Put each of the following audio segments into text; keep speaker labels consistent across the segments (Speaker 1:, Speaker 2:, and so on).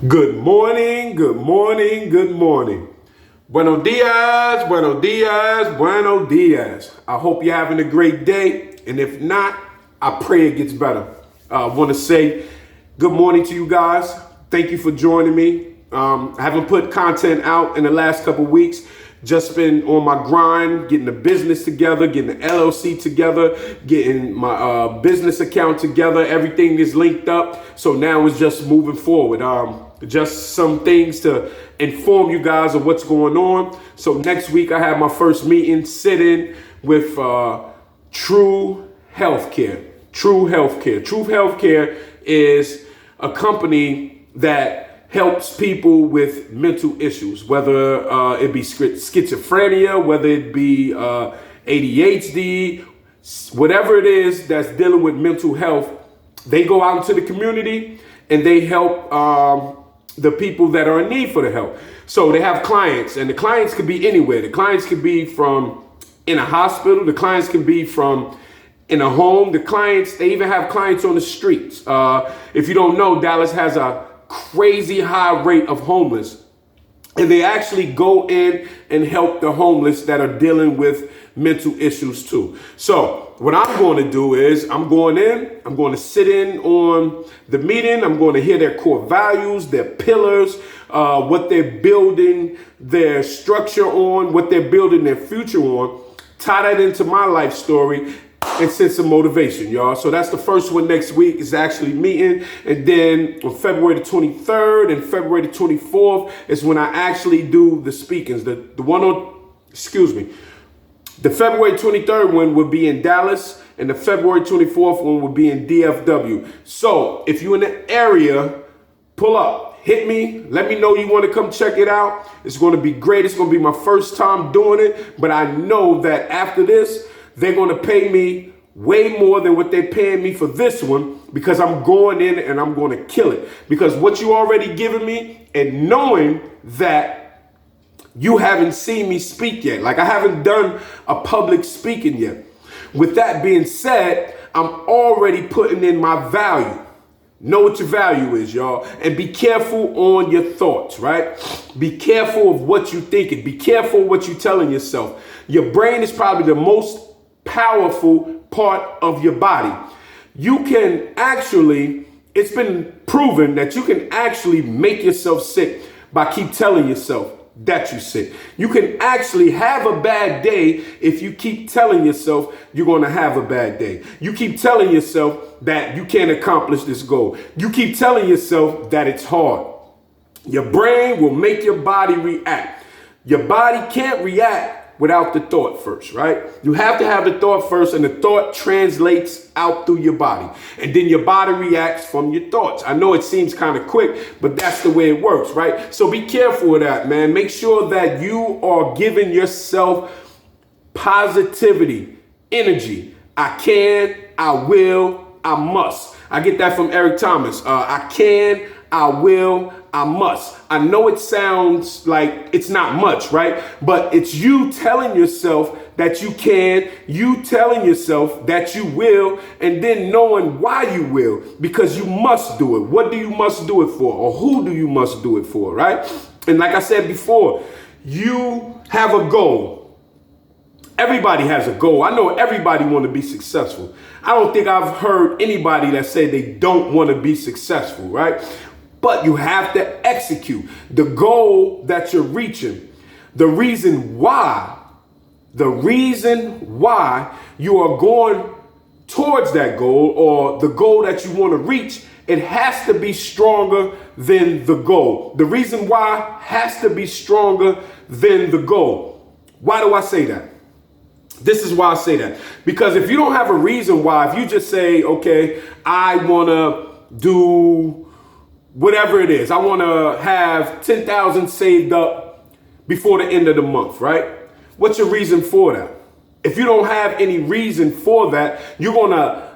Speaker 1: Good morning, good morning, good morning. Buenos dias, buenos dias, buenos dias. I hope you're having a great day. And if not, I pray it gets better. I want to say good morning to you guys. Thank you for joining me. I haven't put content out in the last couple weeks. Just been on my grind, getting the business together, getting the LLC together, getting my business account together. Everything is linked up. So now it's just moving forward. Just some things to inform you guys of what's going on. So next week I have my first meeting sit-in with True Healthcare. True Healthcare. True Healthcare is a company that helps people with mental issues, whether it be schizophrenia, whether it be ADHD, whatever it is that's dealing with mental health. They go out into the community and they help the people that are in need for the help. So they have clients, and the clients could be anywhere. The clients could be from in a hospital. The clients can be from in a home. The clients, they even have clients on the streets. If you don't know, Dallas has a crazy high rate of homeless, and they actually go in and help the homeless that are dealing with mental issues too. So what I'm going to do is I'm going to sit in on the meeting. I'm going to hear their core values, their pillars, what they're building their structure on, what they're building their future on, tie that into my life story, and send some motivation, y'all. So that's the first one next week is actually meeting. And then on February the 23rd and February the 24th is when I actually do the speakings. The February 23rd one will be in Dallas, and the February 24th one will be in DFW. So if you're in the area, pull up, hit me, let me know you want to come check it out. It's going to be great. It's going to be my first time doing it, but I know that after this, they're going to pay me way more than what they're paying me for this one, because I'm going in and I'm going to kill it. Because what you already given me, and knowing that you haven't seen me speak yet, like I haven't done a public speaking yet. With that being said, I'm already putting in my value. Know what your value is, y'all. And be careful on your thoughts, right? Be careful of what you're thinking. Be careful what you're telling yourself. Your brain is probably the most powerful part of your body. You can actually, it's been proven that you can actually make yourself sick by keep telling yourself that you're sick. You can actually have a bad day if you keep telling yourself you're going to have a bad day. You keep telling yourself that you can't accomplish this goal. You keep telling yourself that it's hard. Your brain will make your body react. Your body can't react without the thought first, right? You have to have the thought first, and the thought translates out through your body. And then your body reacts from your thoughts. I know it seems kind of quick, but that's the way it works, right? So be careful of that, man. Make sure that you are giving yourself positivity, energy. I can, I will, I must. I get that from Eric Thomas. I can, I will, I must. I know it sounds like it's not much, right? But it's you telling yourself that you can, you telling yourself that you will, and then knowing why you will, because you must do it. What do you must do it for? Or who do you must do it for, right? And like I said before, you have a goal. Everybody has a goal. I know everybody want to be successful. I don't think I've heard anybody that say they don't want to be successful, right? But you have to execute the goal that you're reaching. The reason why you are going towards that goal, or the goal that you want to reach, it has to be stronger than the goal. The reason why has to be stronger than the goal. Why do I say that? This is why I say that. Because if you don't have a reason why, if you just say, okay, I want to do whatever it is, I want to have 10,000 saved up before the end of the month, right? What's your reason for that? If you don't have any reason for that, you're going to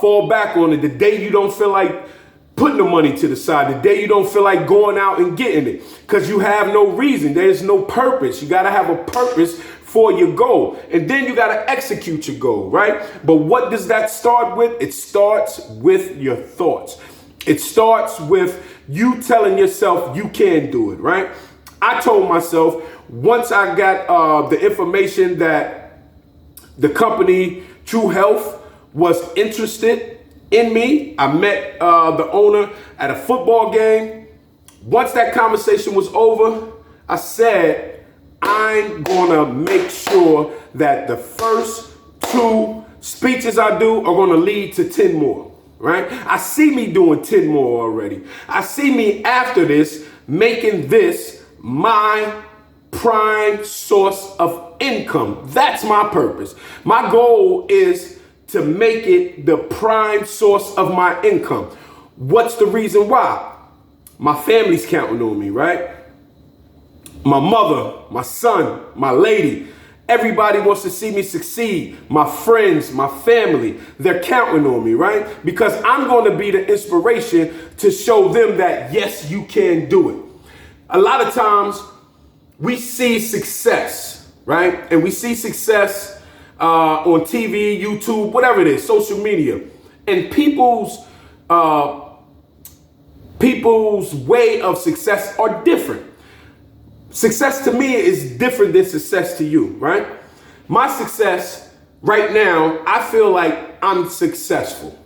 Speaker 1: fall back on it the day you don't feel like putting the money to the side, the day you don't feel like going out and getting it, because you have no reason. There's no purpose. You got to have a purpose for your goal. And then you got to execute your goal, right? But what does that start with? It starts with your thoughts. It starts with you telling yourself you can do it, right? I told myself once I got the information that the company True Health was interested in me. I met the owner at a football game. Once that conversation was over, I said, I'm gonna make sure that the first 2 speeches I do are gonna lead to 10 more, right? I see me doing 10 more already. I see me after this making this my prime source of income. That's my purpose. My goal is to make it the prime source of my income. What's the reason why? My family's counting on me, right? My mother, my son, my lady, everybody wants to see me succeed. My friends, my family, they're counting on me, right? Because I'm going to be the inspiration to show them that, yes, you can do it. A lot of times we see success, right? And we see success on TV, YouTube, whatever it is, social media. And people's way of success are different. Success to me is different than success to you, right? My success right now, I feel like I'm successful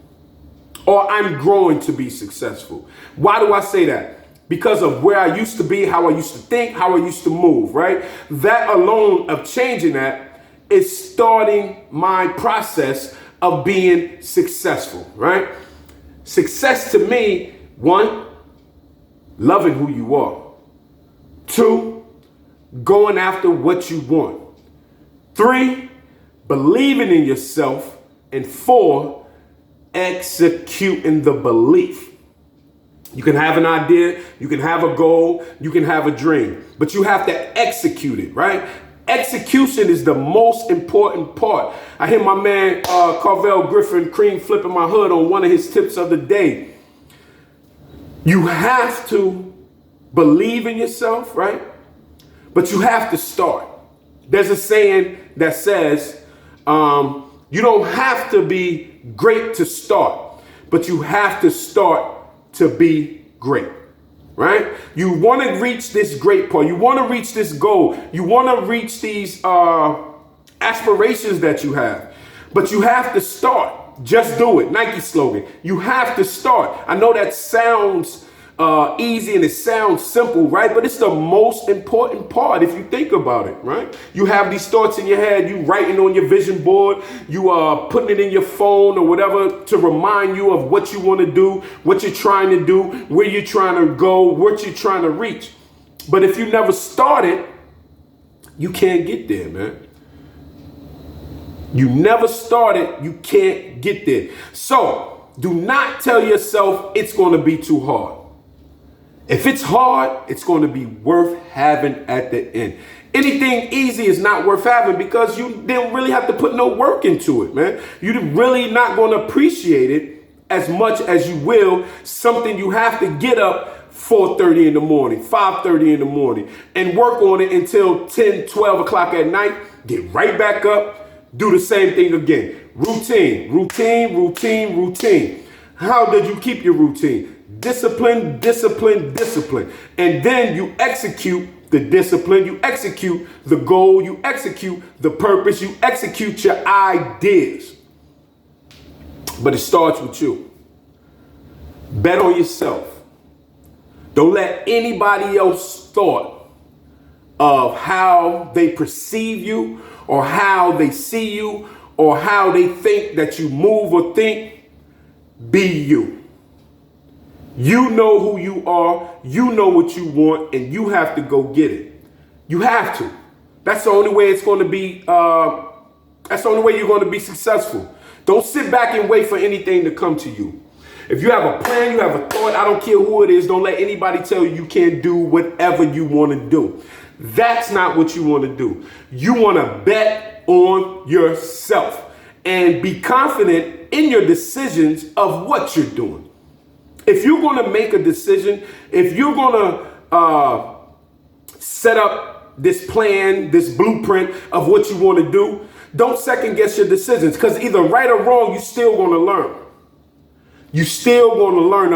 Speaker 1: or I'm growing to be successful. Why do I say that? Because of where I used to be, how I used to think, how I used to move, right? That alone of changing that is starting my process of being successful, right? Success to me, 1, loving who you are. 2, going after what you want. 3, believing in yourself. And 4, executing the belief. You can have an idea, you can have a goal, you can have a dream, but you have to execute it, right? Execution is the most important part. I hear my man Carvel Griffin cream flipping my hood on one of his tips of the day. You have to believe in yourself, right? But you have to start. There's a saying that says, you don't have to be great to start, but you have to start to be great, right? You want to reach this great part. You want to reach this goal. You want to reach these aspirations that you have, but you have to start. Just do it. Nike slogan. You have to start. I know that sounds easy and it sounds simple, right? But it's the most important part if you think about it, right? You have these thoughts in your head, you writing on your vision board, you are putting it in your phone or whatever to remind you of what you want to do, what you're trying to do, where you're trying to go, what you're trying to reach. But if you never started, you can't get there, man. You never started, you can't get there. So do not tell yourself it's going to be too hard. If it's hard, it's going to be worth having at the end. Anything easy is not worth having because you didn't really have to put no work into it, man. You're really not going to appreciate it as much as you will something you have to get up 4:30 in the morning, 5:30 in the morning, and work on it until 10, 12 o'clock at night. Get right back up, do the same thing again. Routine, routine, routine, routine. How did you keep your routine? Discipline, discipline, discipline. And then you execute the discipline, you execute the goal, you execute the purpose, you execute your ideas. But it starts with you. Bet on yourself. Don't let anybody else thought of how they perceive you or how they see you or how they think that you move or think. Be you. You know who you are, you know what you want, and you have to go get it. You have to. That's the only way it's going to be, that's the only way you're going to be successful. Don't sit back and wait for anything to come to you. If you have a plan, you have a thought, I don't care who it is, don't let anybody tell you you can't do whatever you want to do. That's not what you want to do. You want to bet on yourself and be confident in your decisions of what you're doing. If you're going to make a decision, if you're going to set up this plan, this blueprint of what you want to do, don't second guess your decisions because either right or wrong, you're still going to learn. You still going to learn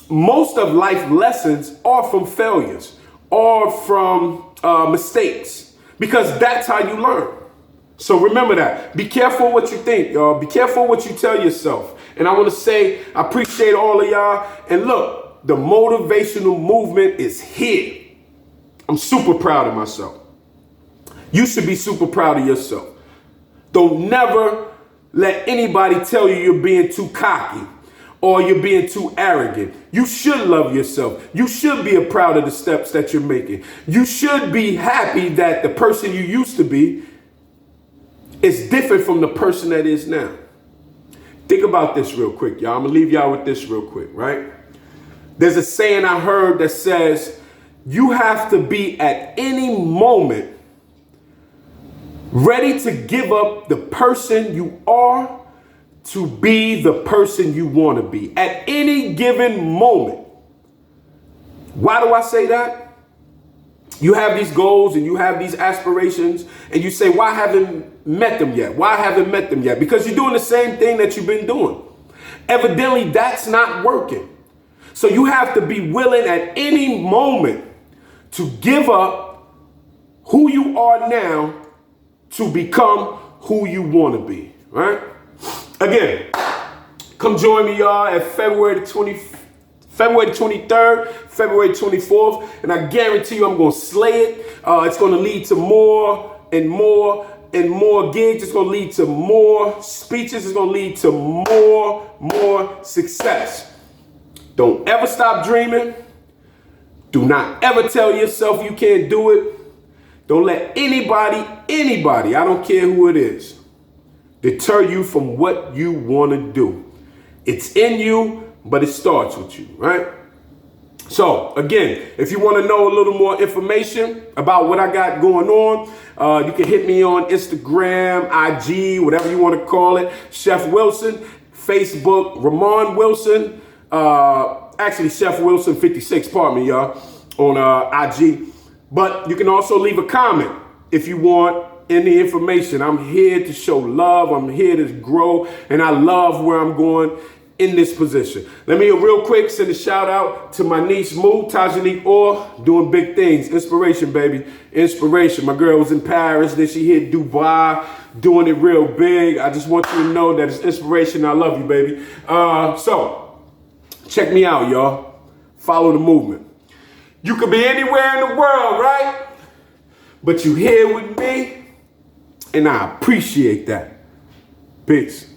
Speaker 1: most of life lessons are from failures or from mistakes, because that's how you learn. So remember that. Be careful what you think, y'all. Be careful what you tell yourself. And I want to say, I appreciate all of y'all. And look, the motivational movement is here. I'm super proud of myself. You should be super proud of yourself. Don't never let anybody tell you you're being too cocky or you're being too arrogant. You should love yourself. You should be proud of the steps that you're making. You should be happy that the person you used to be is different from the person that is now. Think about this real quick, y'all. I'm gonna leave y'all with this real quick, right? There's a saying I heard that says, you have to be at any moment ready to give up the person you are to be the person you want to be at any given moment. Why do I say that? You have these goals and you have these aspirations and you say, why haven't met them yet? Why haven't met them yet? Because you're doing the same thing that you've been doing. Evidently, that's not working. So you have to be willing at any moment to give up who you are now to become who you want to be, right? Again, come join me, y'all, at February 23rd, February 24th, and I guarantee you I'm going to slay it. It's going to lead to more and more and more gigs. It's going to lead to more speeches. It's going to lead to more success. Don't ever stop dreaming. Do not ever tell yourself you can't do it. Don't let anybody, I don't care who it is, deter you from what you want to do. It's in you, but it starts with you, right? So again, if you want to know a little more information about what I got going on, you can hit me on Instagram, IG, whatever you want to call it, Chef Wilson, Facebook, Ramon Wilson, actually Chef Wilson 56, pardon me, y'all, on IG. But you can also leave a comment if you want any information. I'm here to show love. I'm here to grow. And I love where I'm going in this position. Let me real quick send a shout out to my niece Moo, Tajanique Orr, doing big things. Inspiration, baby. Inspiration. My girl was in Paris. Then she hit Dubai, doing it real big. I just want you to know that it's inspiration. I love you, baby. So check me out, y'all. Follow the movement. You could be anywhere in the world, right? But you here with me, and I appreciate that. Peace.